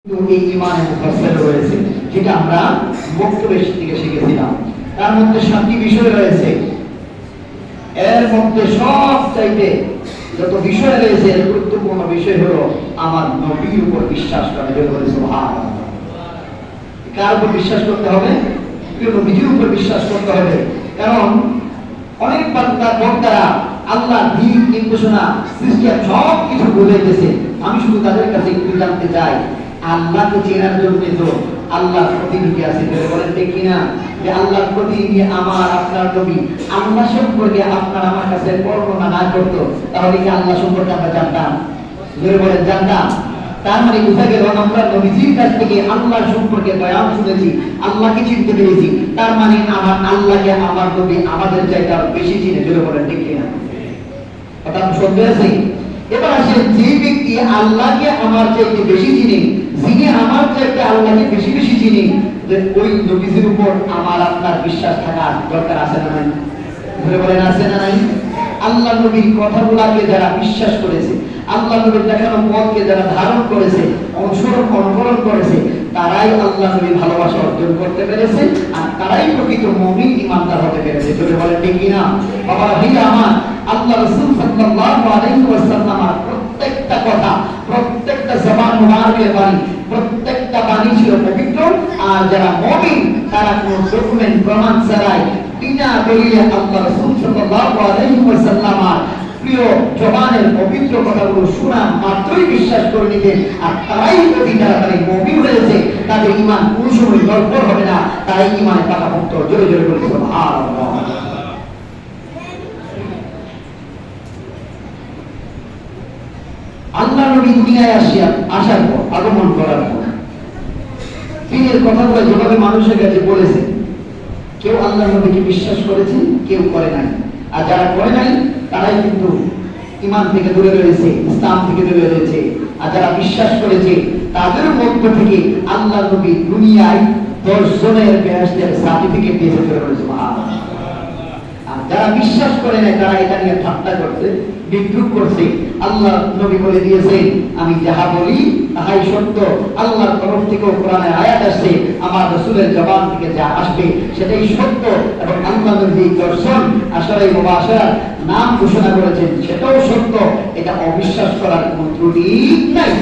এই ইমানে মুফাসসাল রয়েছে, যেটা আমরা বক্তব্যের থেকে শিখেছিলাম। তার মধ্যে 7টি বিষয় রয়েছে। এর মধ্যে সবচাইতে যত বিষয় রয়েছে, এর গুরুত্বপূর্ণ বিষয় হলো আমার নবীর উপর বিশ্বাস করা। সুবহানাল্লাহ। কার উপর বিশ্বাস করতে হবে? নবীর উপর বিশ্বাস করতে হবে। কারণ অনেক বক্তারা আল্লাহ দিন নির্দেশনা সিস্টেম সব কিছু বলে গেছে। আমি শুধু তাদের কাছে একটু জানতে চাই, আল্লাহকে চেনার জন্য তো আল্লাহর প্রতিনিধি আছে, বলেন ঠিক কিনা? যে আল্লাহর প্রতিনিধি আমার আপনার নবী আল্লাহ সম্পর্কে আপনার আমার কাছে বর্ণনা না করতো, তাহলে কি আল্লাহ সম্পর্কে আমরা জানতাম? জোরে বলেন জানতাম। তার মানে বোঝা গেল আমরা নবীজির কাছ থেকে আল্লাহ সম্পর্কে বয়ান শুনেছি, আল্লাহকে চিনতে পেরেছি। তার মানে আমার আল্লাহকে আমার নবী আমাদের চাইতে আরো বেশি চিনে। জোরে বলেন ঠিক কিনা? কথা শুনতে আছি। এবার আসেন, যে ব্যক্তি আল্লাহকে আমার চাইতে বেশি চিনে, যিনি আমার চাইতে আল্লাহকে বেশি বেশি চিনি, ওই নবীজির উপর আমার আপনার বিশ্বাস থাকার দরকার আছে না নাই? ধরে বলেন আছে না নাই? আল্লাহ নবীর কথাগুলোকে যারা বিশ্বাস করেছে, আল্লাহ নবীর দেখানো পথকে যারা ধারণ করেছে, অনুকরণ করেছে, তারাই আল্লাহ নবীর ভালোবাসা অর্জন করতে পেরেছে, আর তারাই প্রকৃত মুমিন ইমানদার হতে পেরেছে। ধরে বলেন ঠিক কিনা? বাবা ভাইয়া আমার, আল্লাহ রাসূল সাল্লাল্লাহু আলাইহি ওয়াসাল্লামের প্রত্যেকটা কথা, প্রত্যেকটা জবান মুবারকের বাণী, প্রত্যেকটা বাণী ছিল পবিত্র। আর যারা মুমিন তারা কোনো ডকুমেন্ট প্রমাণ ছাড়াই বিনা দলিলে আল্লাহ রাসূল সাল্লাল্লাহু আলাইহি ওয়াসাল্লামের প্রিয় জবানের পবিত্র কথাগুলো শোনা মাত্রই বিশ্বাস করে নিতেন। আর তারাই অতি তাড়াতাড়ি মুমিন হয়েছে। তাদের ঈমান কোনো সময় দুর্বল হবে না, তারাই ঈমানে পাকাপোক্ত। জোরে জোরে বলে সুবহানাল্লাহ। আল্লাহ নবী দুনিয়ায় আসার পর, আগমন করার পর দিনের কথাগুলো যেভাবে মানুষের কাছে বলেছে, কেউ আল্লাহ নবীকে বিশ্বাস করেছে, কেউ করে নাই। আর যারা করে নাই তারাই কিন্তু ঈমান থেকে দূরে রয়েছে, ইসলাম থেকে দূরে রয়েছে। আর যারা বিশ্বাস করেছে তাদের মধ্য থেকে আল্লাহ নবী দুনিয়ায় 10 জনের বেহেশতের সার্টিফিকেট দিয়েছে। আর যারা বিশ্বাস করে নাই তারা এটা নিয়ে ঠাট্টা করছে, বিদ্রুপ করছে। আল্লাহ নবী বলে দিয়েছেন, আমি যাহা বলি তাহাই সত্য। আল্লাহর তরফ থেকে কোরআনের আয়াত আসছে, আমার রাসূলের জবান থেকে যা আসবে সেটাই সত্য। এবং আল্লাহ নবী দর্শন আসলে মুবাশশারার নাম ঘোষণা করেছেন, সেটাও সত্য। এটা অবিশ্বাস করার কোনো ত্রুটি নাই।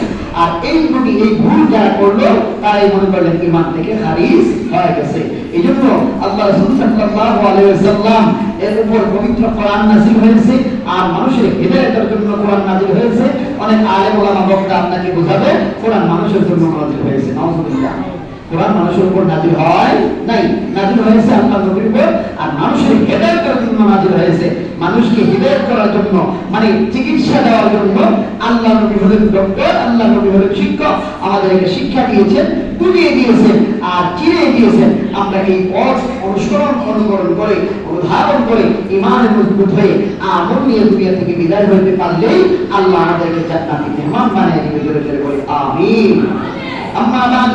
আর এই ত্রুটি, এই ভুল যারা করলো তারাই মনে করলেন ঈমান থেকে খারিজ হয়ে গেছে। এই জন্য আল্লাহ রাসূল সাল্লাল্লাহু আলাইহি ওয়াসাল্লাম এর উপর পবিত্র কোরআন নাযিল হয়েছে। আর মানুষের হিদায়াতের জন্য কোরআন নাযিল হয়েছে। অনেক আলেম ওলামা বক্তা আপনাকে বোঝাবে কোরআন মানুষের জন্য নাযিল হয়েছে। নাউযুবিল্লাহ। কোরআন মানুষের উপর নাযিল হয় নাই, নাযিল হয়েছে আল্লাহ নবীর উপর। আর মানুষের হিদায়াতের জন্য নাযিল হয়েছে, মানুষকে হিদায়াত করার জন্য, মানে চিকিৎসা দেওয়ার জন্য। আল্লাহ নবী হলেন ডক্টর, আল্লাহ নবী হলেন শিক্ষক। আমাদেরকে শিক্ষা দিয়েছেন, বুঝিয়ে দিয়েছেন, আর চিনিয়ে দিয়েছেন। আমরা এই পথ অনুকরণ করে, অনুধাবন করে ঈমানে মজবুত হয়ে আমল নিয়ে দুনিয়া থেকে বিদায় হতে পারলেই আল্লাহ আমাদেরকে জান্নাতি মেহমান বানিয়ে দিবে। জোরে জোরে বলি আমিন। আম্মা বাদ।